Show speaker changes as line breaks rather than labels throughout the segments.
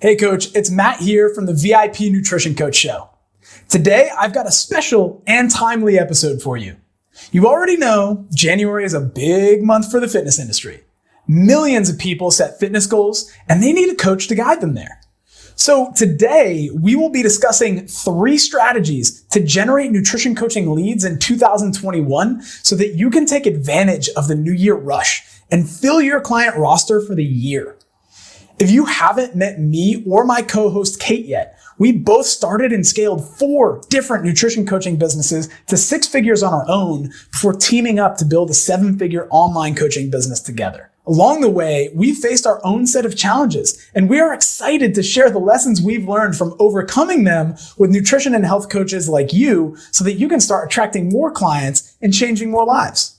Hey coach, it's Matt here from the VIP Nutrition Coach Show. Today, I've got a special and timely episode for you. You already know January is a big month for the fitness industry. Millions of people set fitness goals and they need a coach to guide them there. So today, we will be discussing 3 strategies to generate nutrition coaching leads in 2021 so that you can take advantage of the new year rush and fill your client roster for the year. If you haven't met me or my co-host Kate yet, we both started and scaled 4 different nutrition coaching businesses to 6 figures on our own before teaming up to build a 7-figure online coaching business together. Along the way, we faced our own set of challenges, and we are excited to share the lessons we've learned from overcoming them with nutrition and health coaches like you so that you can start attracting more clients and changing more lives.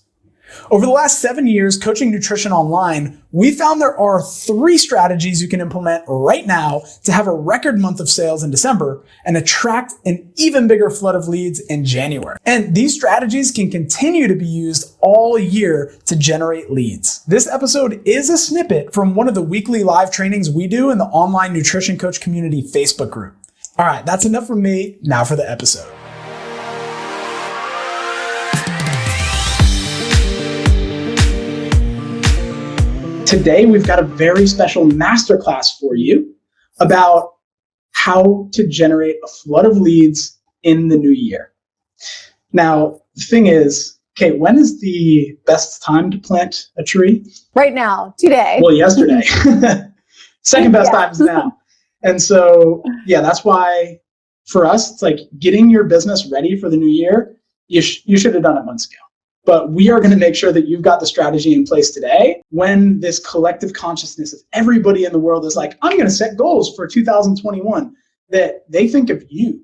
Over the last 7 years coaching nutrition online, we found there are 3 strategies you can implement right now to have a record month of sales in December and attract an even bigger flood of leads in January. And these strategies can continue to be used all year to generate leads. This episode is a snippet from one of the weekly live trainings we do in the online nutrition coach community Facebook group. All right, that's enough from me. Now for the episode. Today, we've got a very special masterclass for you about how to generate a flood of leads in the new year. Now, the thing is, Kate, when is the best time to plant a tree?
Right now, today.
Well, yesterday. Second best time is now. And so, yeah, that's why for us, it's like getting your business ready for the new year. You should have done it months ago. But we are going to make sure that you've got the strategy in place today when this collective consciousness of everybody in the world is like, I'm going to set goals for 2021, that they think of you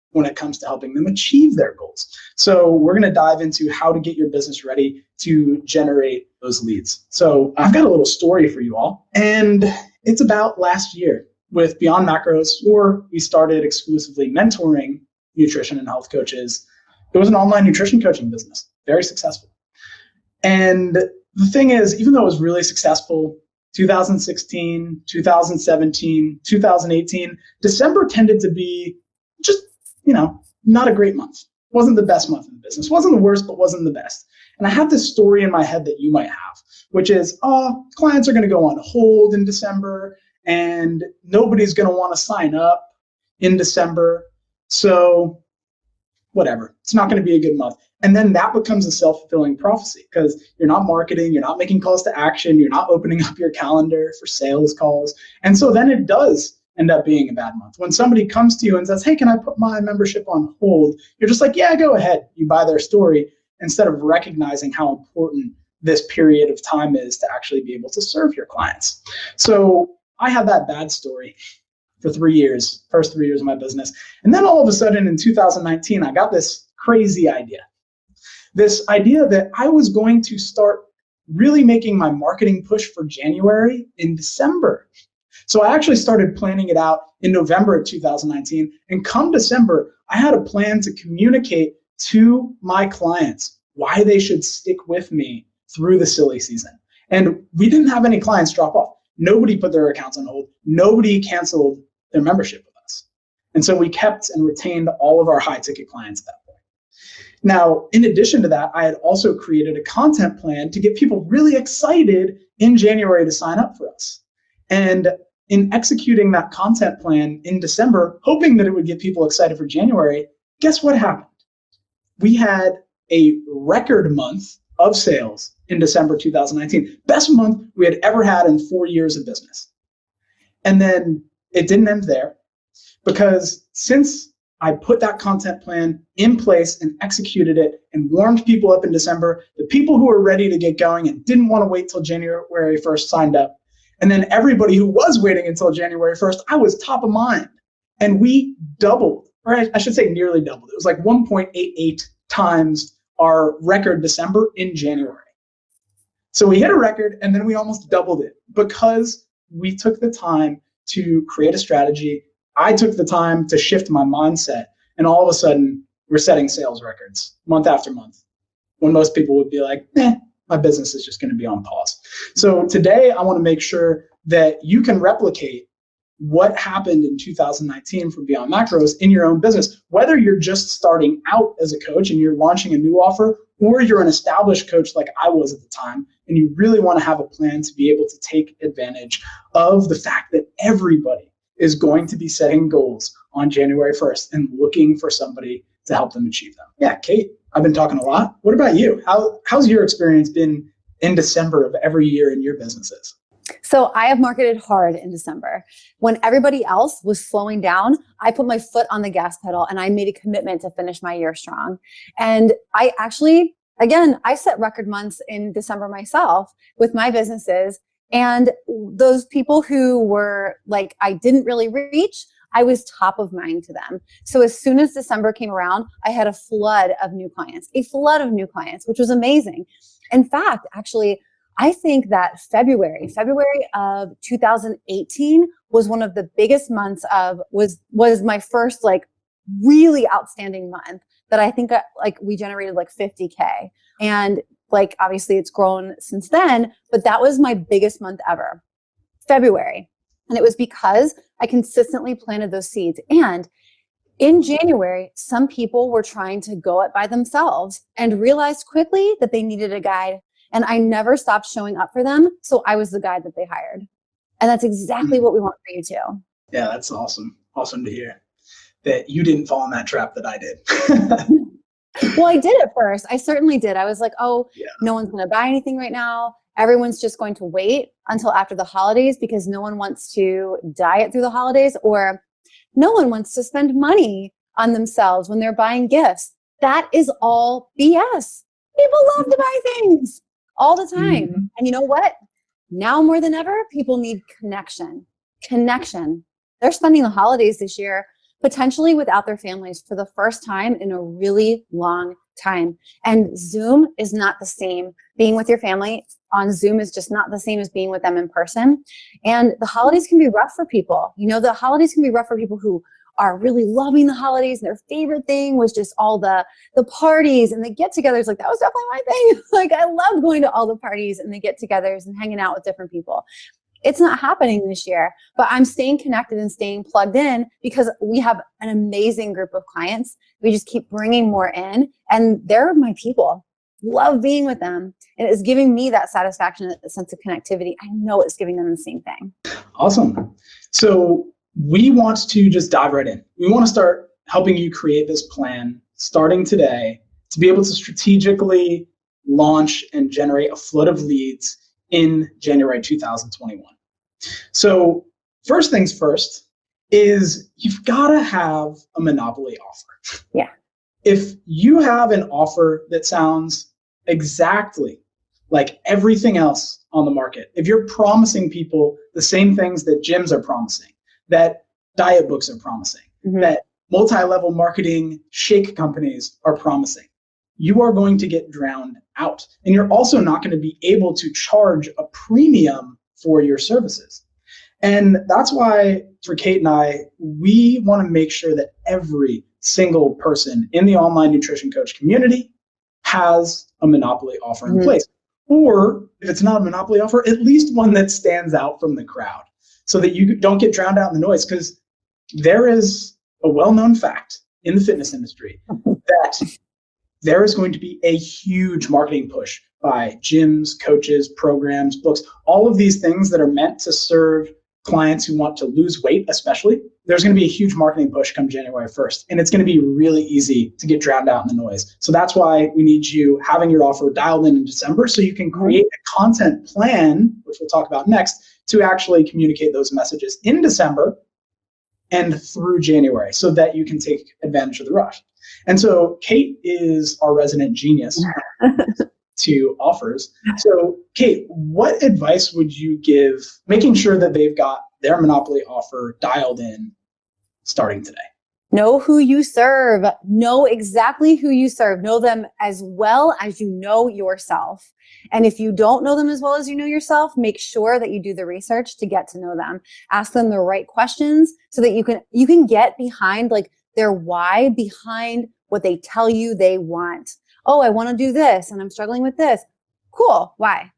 when it comes to helping them achieve their goals. So we're going to dive into how to get your business ready to generate those leads. So I've got a little story for you all, and it's about last year with Beyond Macros, where we started exclusively mentoring nutrition and health coaches. It was an online nutrition coaching business. Very successful. And the thing is, even though it was really successful, 2016, 2017, 2018, December tended to be just, not a great month. Wasn't the best month in the business. Wasn't the worst, but wasn't the best. And I have this story in my head that you might have, which is, clients are going to go on hold in December and nobody's going to want to sign up in December. So whatever, it's not going to be a good month. And then that becomes a self-fulfilling prophecy because you're not marketing, you're not making calls to action, you're not opening up your calendar for sales calls. And so then it does end up being a bad month. When somebody comes to you and says, hey, can I put my membership on hold? You're just like, yeah, go ahead. You buy their story instead of recognizing how important this period of time is to actually be able to serve your clients. So I had that bad story for 3 years, first 3 years of my business. And then all of a sudden in 2019, I got this crazy idea. This idea that I was going to start really making my marketing push for January in December. So I actually started planning it out in November of 2019. And come December, I had a plan to communicate to my clients why they should stick with me through the silly season. And we didn't have any clients drop off. Nobody put their accounts on hold. Nobody canceled their membership with us. And so we kept and retained all of our high ticket clients at that point. Now, in addition to that, I had also created a content plan to get people really excited in January to sign up for us. And in executing that content plan in December, hoping that it would get people excited for January, guess what happened? We had a record month of sales in December 2019. Best month we had ever had in 4 years of business. And then it didn't end there, because since I put that content plan in place and executed it and warmed people up in December, the people who were ready to get going and didn't want to wait till January 1st signed up. And then everybody who was waiting until January 1st, I was top of mind. And we doubled, or I should say nearly doubled. It was like 1.88 times our record December in January. So we hit a record and then we almost doubled it because we took the time to create a strategy. I took the time to shift my mindset, and all of a sudden we're setting sales records month after month when most people would be like, my business is just going to be on pause. So today I want to make sure that you can replicate what happened in 2019 from Beyond Macros in your own business, whether you're just starting out as a coach and you're launching a new offer, or you're an established coach like I was at the time, and you really want to have a plan to be able to take advantage of the fact that everybody is going to be setting goals on January 1st and looking for somebody to help them achieve them. Yeah, Kate, I've been talking a lot. What about you? How's your experience been in December of every year in your businesses?
So I have marketed hard in December. When everybody else was slowing down, I put my foot on the gas pedal and I made a commitment to finish my year strong. And I actually, again, I set record months in December myself with my businesses. And those people who were like, I didn't really reach, I was top of mind to them. So as soon as December came around, I had a flood of new clients, which was amazing. In fact, actually, I think that February of 2018 was one of the biggest months was my first like really outstanding month that I think like we generated like 50K. And like, obviously it's grown since then, but that was my biggest month ever, February. And it was because I consistently planted those seeds. And in January, some people were trying to go it by themselves and realized quickly that they needed a guide. And I never stopped showing up for them. So I was the guide that they hired. And that's exactly what we want for you too.
Yeah, that's awesome. Awesome to hear that you didn't fall in that trap that I did.
Well, I did at first. I certainly did. I was like, oh, yeah, no one's going to buy anything right now. Everyone's just going to wait until after the holidays because no one wants to diet through the holidays, or no one wants to spend money on themselves when they're buying gifts. That is all BS. People love to buy things all the time. Mm-hmm. And you know what? Now more than ever, people need connection. They're spending the holidays this year potentially without their families for the first time in a really long time. And Zoom is not the same. Being with your family on Zoom is just not the same as being with them in person. And the holidays can be rough for people. You know, the holidays can be rough for people who are really loving the holidays, and their favorite thing was just all the parties and the get-togethers. Like, that was definitely my thing. Like, I loved going to all the parties and the get-togethers and hanging out with different people. It's not happening this year, but I'm staying connected and staying plugged in because we have an amazing group of clients. We just keep bringing more in, and they're my people. Love being with them. And it's giving me that satisfaction, a sense of connectivity. I know it's giving them the same thing.
Awesome. So we want to just dive right in. We want to start helping you create this plan starting today to be able to strategically launch and generate a flood of leads in January 2021. So first things first is you've got to have a monopoly offer.
Yeah.
If you have an offer that sounds exactly like everything else on the market, if you're promising people the same things that gyms are promising, that diet books are promising, that multi-level marketing shake companies are promising, you are going to get drowned out. And you're also not going to be able to charge a premium for your services. And that's why for Kate and I, we want to make sure that every single person in the online nutrition coach community has a monopoly offer in place. Or if it's not a monopoly offer, at least one that stands out from the crowd so that you don't get drowned out in the noise. Because there is a well-known fact in the fitness industry that there is going to be a huge marketing push by gyms, coaches, programs, books, all of these things that are meant to serve clients who want to lose weight, especially. There's going to be a huge marketing push come January 1st, and it's going to be really easy to get drowned out in the noise. So that's why we need you having your offer dialed in December so you can create a content plan, which we'll talk about next, to actually communicate those messages in December and through January so that you can take advantage of the rush. And so Kate is our resident genius to offers. So Kate, what advice would you give making sure that they've got their monopoly offer dialed in starting today?
Know who you serve. Know exactly who you serve. Know them as well as you know yourself. And if you don't know them as well as you know yourself, make sure that you do the research to get to know them. Ask them the right questions so that you can get behind like their why behind what they tell you they want. Oh, I want to do this and I'm struggling with this. Cool. Why?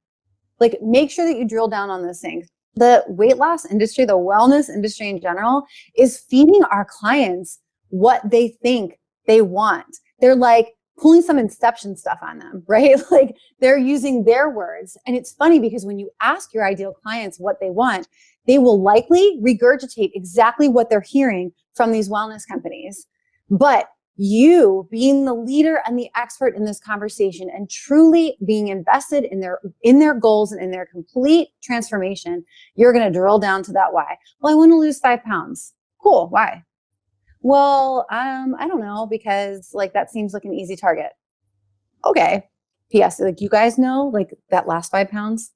Like, make sure that you drill down on those things. the weight loss industry, the wellness industry in general, is feeding our clients what they think they want. They're like pulling some inception stuff on them, right? Like they're using their words. And it's funny because when you ask your ideal clients what they want, they will likely regurgitate exactly what they're hearing from these wellness companies. But you being the leader and the expert in this conversation and truly being invested in their goals and in their complete transformation, you're going to drill down to that why. Well, I want to lose 5 pounds. Cool. Why? Well, I don't know, because like that seems like an easy target. Okay. P.S. Like you guys know, like that last 5 pounds,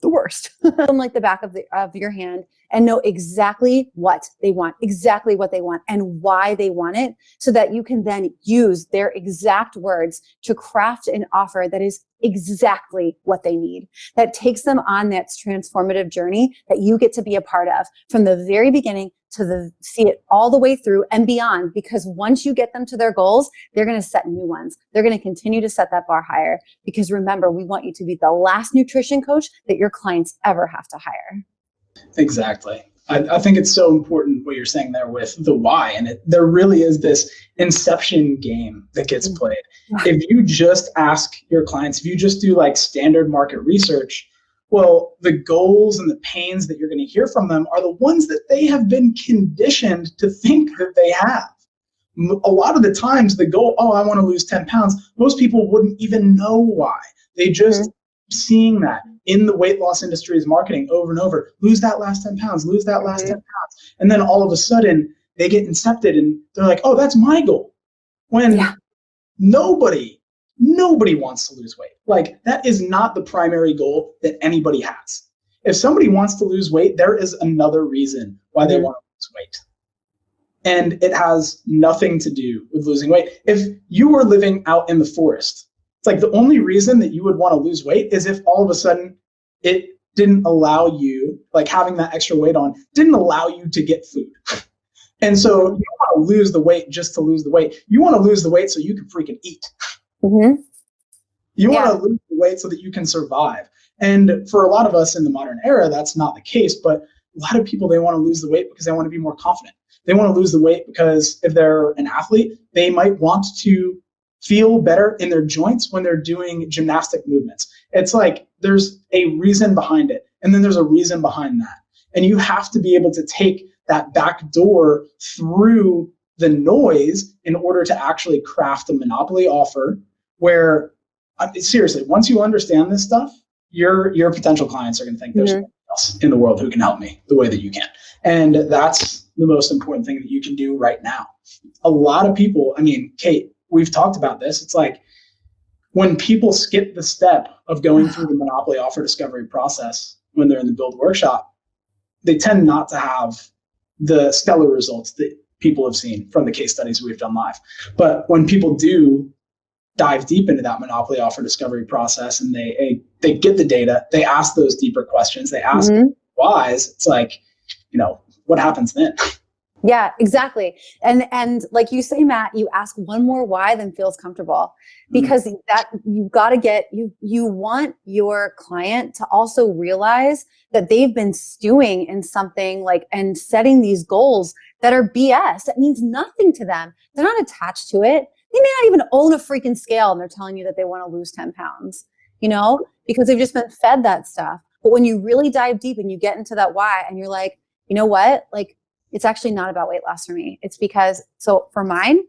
the worst. From like the back of your hand and know exactly what they want and why they want it, so that you can then use their exact words to craft an offer that is exactly what they need, that takes them on that transformative journey that you get to be a part of from the very beginning to see it all the way through and beyond. Because once you get them to their goals, they're going to set new ones. They're going to continue to set that bar higher, because remember, we want you to be the last nutrition coach that your clients ever have to hire.
Exactly. I think it's so important what you're saying there with the why. And there really is this inception game that gets played. If you just ask your clients, if you just do like standard market research, well, the goals and the pains that you're going to hear from them are the ones that they have been conditioned to think that they have. A lot of the times the goal, oh, I want to lose 10 pounds. Most people wouldn't even know why. They just seeing that in the weight loss industry's marketing over and over, lose that last 10 pounds, lose that last 10 pounds. And then all of a sudden they get incepted and they're like, oh, that's my goal. When nobody wants to lose weight. Like that is not the primary goal that anybody has. If somebody wants to lose weight, there is another reason why they want to lose weight. And it has nothing to do with losing weight. If you were living out in the forest, it's like the only reason that you would want to lose weight is if all of a sudden it didn't allow you, like having that extra weight on, didn't allow you to get food. And so you don't want to lose the weight just to lose the weight. You want to lose the weight so you can freaking eat. You want to lose the weight so that you can survive. And for a lot of us in the modern era, that's not the case. But a lot of people, they want to lose the weight because they want to be more confident. They want to lose the weight because if they're an athlete, they might want to feel better in their joints when they're doing gymnastic movements. It's like there's a reason behind it. And then there's a reason behind that. And you have to be able to take that back door through the noise in order to actually craft a monopoly offer where, seriously, once you understand this stuff, your potential clients are going to think there's someone else in the world who can help me the way that you can. And that's the most important thing that you can do right now. A lot of people, I mean, Kate, we've talked about this. It's like when people skip the step of going through the monopoly offer discovery process when they're in the build workshop, they tend not to have the stellar results that people have seen from the case studies we've done live. But when people do dive deep into that monopoly offer discovery process and they get the data, they ask those deeper questions, they ask whys, it's like, what happens then?
Yeah, exactly. And like you say, Matt, you ask one more why than feels comfortable, because that you've got to get, you want your client to also realize that they've been stewing in something like, and setting these goals that are BS. That means nothing to them. They're not attached to it. They may not even own a freaking scale and they're telling you that they want to lose 10 pounds, because they've just been fed that stuff. But when you really dive deep and you get into that why and you're like, you know what? Like, it's actually not about weight loss for me. It's because, so for mine,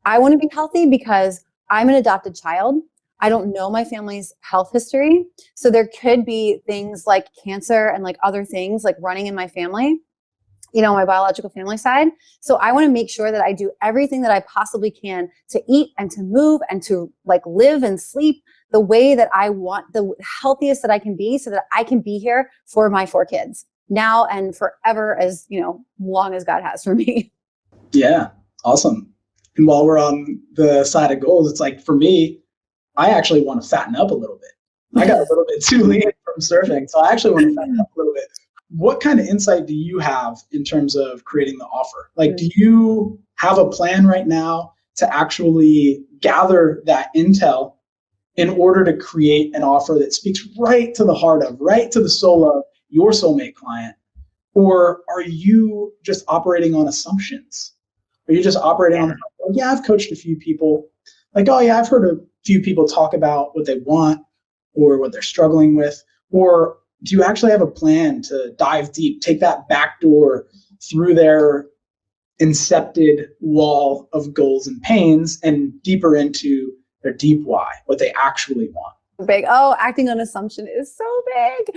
I want to be healthy because I'm an adopted child. I don't know my family's health history. So there could be things like cancer and like other things like running in my family, my biological family side. So I want to make sure that I do everything that I possibly can to eat and to move and to like live and sleep the way that I want, the healthiest that I can be, so that I can be here for my 4 kids now and forever, as long as God has for me.
Yeah, awesome. And while we're on the side of goals, it's like for me, I actually want to fatten up a little bit. I got a little bit too lean from surfing, so I actually want to fatten up a little bit. What kind of insight do you have in terms of creating the offer? Like, do you have a plan right now to actually gather that intel in order to create an offer that speaks right to the heart of, right to the soul of your soulmate client? Or are you just operating on assumptions? Are you just operating on, oh, yeah, I've coached a few people. Like, oh, yeah, I've heard a few people talk about what they want or what they're struggling with. Or do you actually have a plan to dive deep, take that back door through their incepted wall of goals and pains and deeper into their deep why, what they actually want?
Big. Oh, acting on assumption is so big.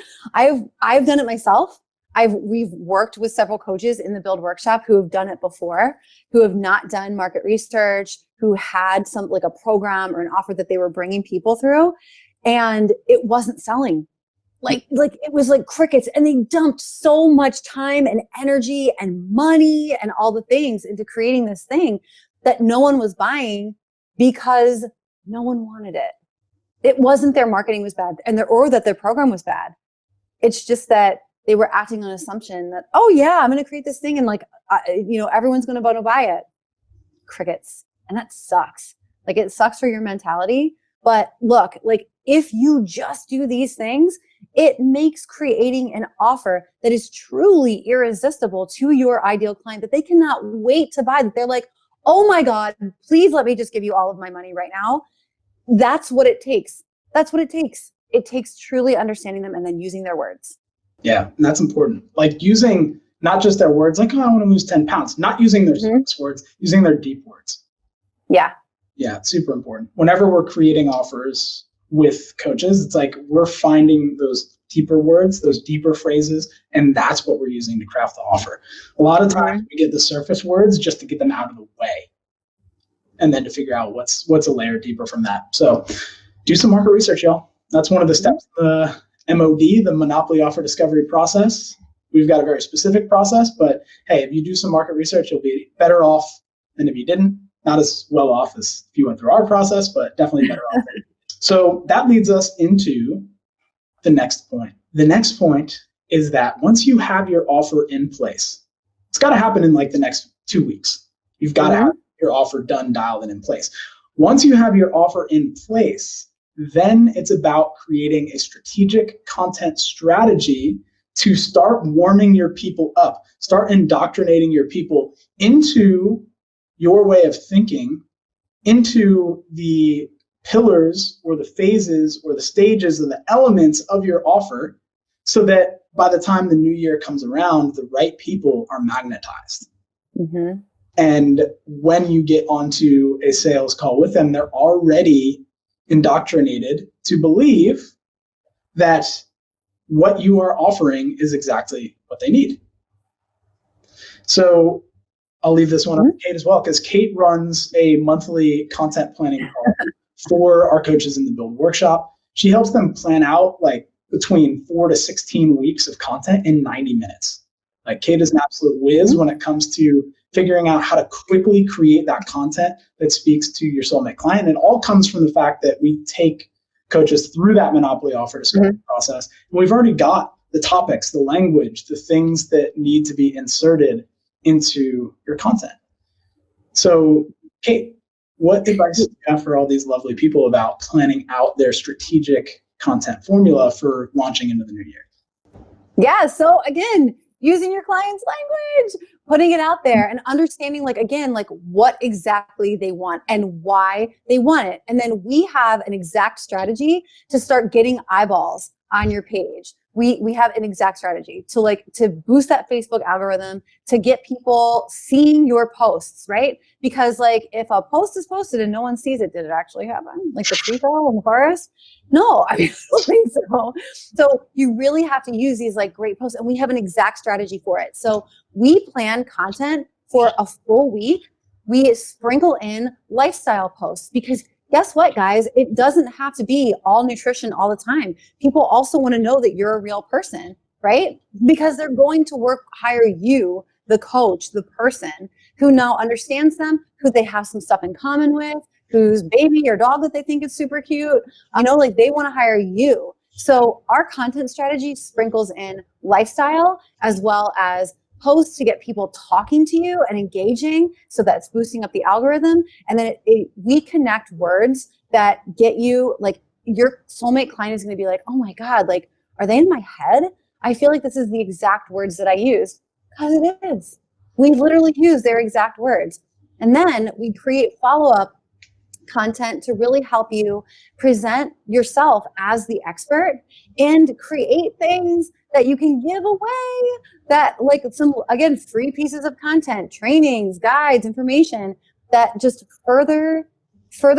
I've done it myself. We've worked with several coaches in the Build Workshop who have done it before, who have not done market research, who had some like a program or an offer that they were bringing people through, and it wasn't selling. Like it was like crickets, and they dumped so much time and energy and money and all the things into creating this thing that no one was buying because no one wanted it. It wasn't their marketing was bad or that their program was bad. It's just that they were acting on assumption that, oh yeah, I'm going to create this thing and like, everyone's going to want to buy it. Crickets. And that sucks. Like it sucks for your mentality. But look, like if you just do these things, it makes creating an offer that is truly irresistible to your ideal client that they cannot wait to buy, that they're like, oh my God, please let me just give you all of my money right now. That's what it takes. That's what it takes. It takes truly understanding them and then using their words.
Yeah, and that's important. Like using not just their words, like, oh, I want to lose 10 pounds, not using their words, using their deep words.
Yeah.
Yeah, it's super important. Whenever we're creating offers with coaches, it's like we're finding those deeper words, those deeper phrases, and that's what we're using to craft the offer. A lot of times we get the surface words just to get them out of the way and then to figure out what's a layer deeper from that. So do some market research, y'all. That's one of the steps of the MOD, the Monopoly Offer Discovery process. We've got a very specific process, but hey, if you do some market research, you'll be better off than if you didn't. Not as well off as if you went through our process, but definitely better off. So that leads us into the next point. The next point is that once you have your offer in place, it's got to happen in like the next 2 weeks. You've got to have your offer done, dialed, and in place. Once you have your offer in place, then it's about creating a strategic content strategy to start warming your people up, start indoctrinating your people into your way of thinking, into the pillars or the phases or the stages or the elements of your offer, so that by the time the new year comes around, the right people are magnetized. Mm-hmm. And when you get onto a sales call with them, they're already indoctrinated to believe that what you are offering is exactly what they need. So I'll leave this one up to Kate as well, because Kate runs a monthly content planning call for our coaches in the Build Workshop. She helps them plan out like between 4 to 16 weeks of content in 90 minutes. Like Kate is an absolute whiz when it comes to figuring out how to quickly create that content that speaks to your soulmate client. And it all comes from the fact that we take coaches through that Monopoly Offer Discovery process. And we've already got the topics, the language, the things that need to be inserted into your content. So, Kate, what advice do you have for all these lovely people about planning out their strategic content formula for launching into the new year?
Yeah. So again, using your client's language, putting it out there and understanding like what exactly they want and why they want it. And then we have an exact strategy to start getting eyeballs on your page. We have an exact strategy to boost that Facebook algorithm, to get people seeing your posts, right? Because like if a post is posted and no one sees it, did it actually happen? Like the tree fell in the forest? No, I don't think so. So you really have to use these like great posts, and we have an exact strategy for it. So we plan content for a full week. We sprinkle in lifestyle posts because guess what, guys? It doesn't have to be all nutrition all the time. People also want to know that you're a real person, right? Because they're going to hire you, the coach, the person who now understands them, who they have some stuff in common with, whose baby or dog that they think is super cute. Like they want to hire you. So our content strategy sprinkles in lifestyle as well as posts to get people talking to you and engaging. So that's boosting up the algorithm. And then we connect words that get you, like your soulmate client is going to be like, oh my God, like, are they in my head? I feel like this is the exact words that I used, because it is. We literally use their exact words. And then we create follow-up content to really help you present yourself as the expert and create things that you can give away, that like some, again, free pieces of content, trainings, guides, information that just further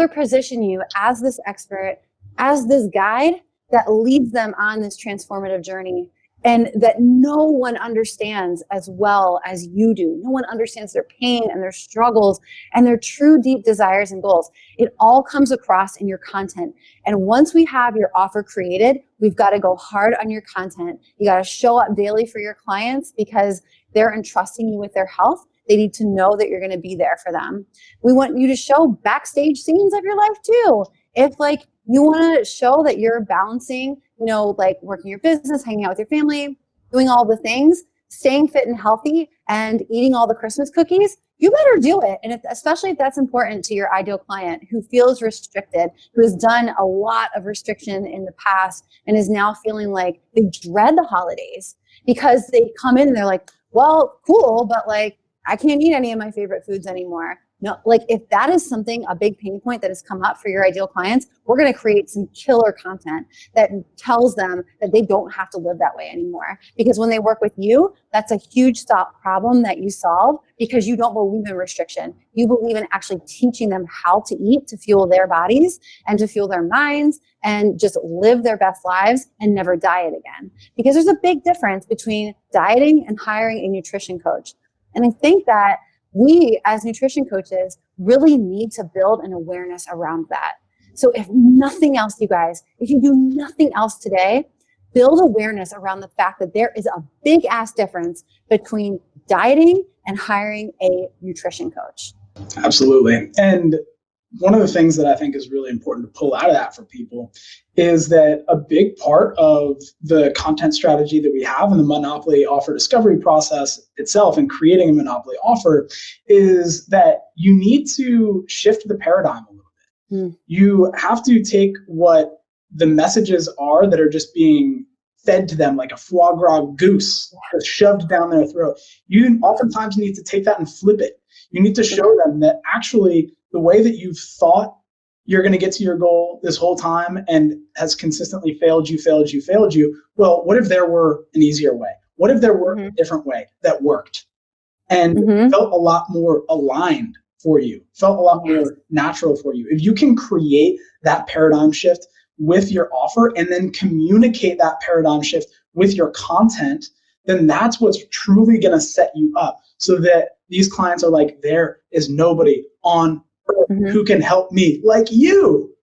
position you as this expert, as this guide that leads them on this transformative journey, and that no one understands as well as you do. No one understands their pain and their struggles and their true deep desires and goals. It all comes across in your content. And once we have your offer created, we've got to go hard on your content. You got to show up daily for your clients because they're entrusting you with their health. They need to know that you're going to be there for them. We want you to show backstage scenes of your life too. If like you want to show that you're balancing, like working your business, hanging out with your family, doing all the things, staying fit and healthy, and eating all the Christmas cookies, you better do it. And especially if that's important to your ideal client who feels restricted, who has done a lot of restriction in the past and is now feeling like they dread the holidays because they come in and they're like, well, cool, but like, I can't eat any of my favorite foods anymore. No, like if that is something, a big pain point that has come up for your ideal clients, we're going to create some killer content that tells them that they don't have to live that way anymore. Because when they work with you, that's a huge problem that you solve because you don't believe in restriction. You believe in actually teaching them how to eat to fuel their bodies and to fuel their minds and just live their best lives and never diet again. Because there's a big difference between dieting and hiring a nutrition coach. And I think that we as nutrition coaches really need to build an awareness around that. So if nothing else, you guys, if you do nothing else today, build awareness around the fact that there is a big ass difference between dieting and hiring a nutrition coach.
Absolutely. And one of the things that I think is really important to pull out of that for people is that a big part of the content strategy that we have in the Monopoly offer discovery process itself and creating a Monopoly offer is that you need to shift the paradigm a little bit. You have to take what the messages are that are just being fed to them like a foie gras goose that's shoved down their throat. You oftentimes need to take that and flip it. You need to show them that actually the way that you've thought you're going to get to your goal this whole time and has consistently failed you. Well, what if there were an easier way? What if there were a different way that worked and felt a lot more aligned for you, felt a lot more natural for you? If you can create that paradigm shift with your offer and then communicate that paradigm shift with your content, then that's what's truly going to set you up so that these clients are like, there is nobody on earth who can help me like you.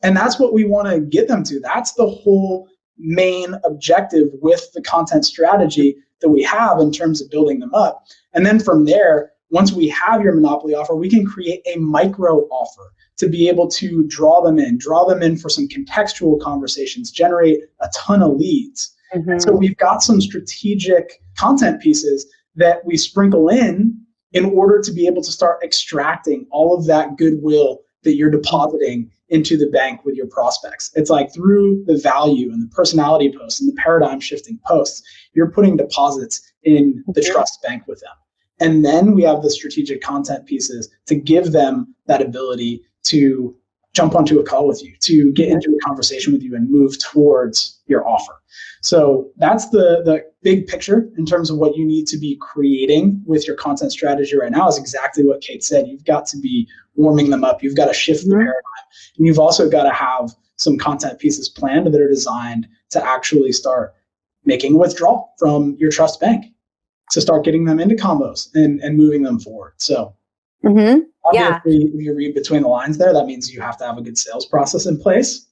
And that's what we want to get them to. That's the whole main objective with the content strategy that we have in terms of building them up. And then from there, once we have your Monopoly offer, we can create a micro offer to be able to draw them in for some contextual conversations, generate a ton of leads. And so we've got some strategic content pieces that we sprinkle in order to be able to start extracting all of that goodwill that you're depositing into the bank with your prospects. It's like through the value and the personality posts and the paradigm shifting posts, you're putting deposits in the trust bank with them. And then we have the strategic content pieces to give them that ability to jump onto a call with you, to get into a conversation with you and move towards your offer. So that's the big picture in terms of what you need to be creating with your content strategy right now is exactly what Kate said. You've got to be warming them up. You've got to shift the paradigm. And you've also got to have some content pieces planned that are designed to actually start making a withdrawal from your trust bank to start getting them into combos and moving them forward. So obviously, if you read between the lines there, that means you have to have a good sales process in place.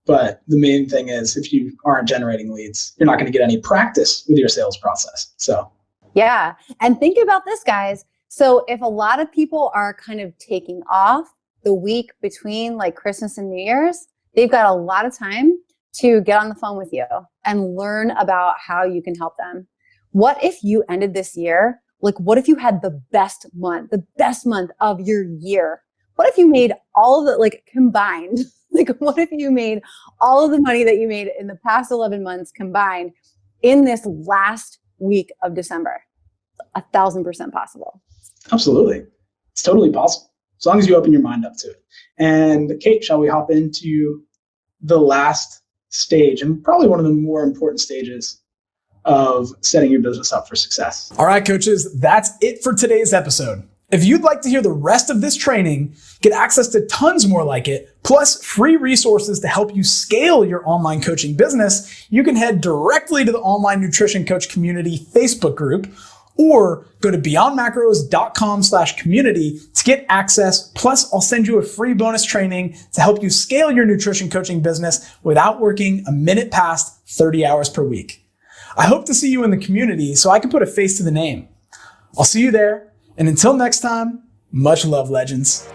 But the main thing is if you aren't generating leads, you're not going to get any practice with your sales process. So
yeah. And think about this, guys. So if a lot of people are kind of taking off the week between like Christmas and New Year's, they've got a lot of time to get on the phone with you and learn about how you can help them. What if you ended this year? Like, what if you had the best month of your year? What if you made all of it like combined? Like, what if you made all of the money that you made in the past 11 months combined in this last week of December. 1,000% possible.
Absolutely. It's totally possible, as long as you open your mind up to it. And Kate, shall we hop into the last stage, and probably one of the more important stages of setting your business up for success?
All right, coaches, that's it for today's episode. If you'd like to hear the rest of this training, get access to tons more like it, plus free resources to help you scale your online coaching business, you can head directly to the Online Nutrition Coach Community Facebook group, or go to beyondmacros.com/community to get access. Plus, I'll send you a free bonus training to help you scale your nutrition coaching business without working a minute past 30 hours per week. I hope to see you in the community so I can put a face to the name. I'll see you there. And until next time, much love, legends.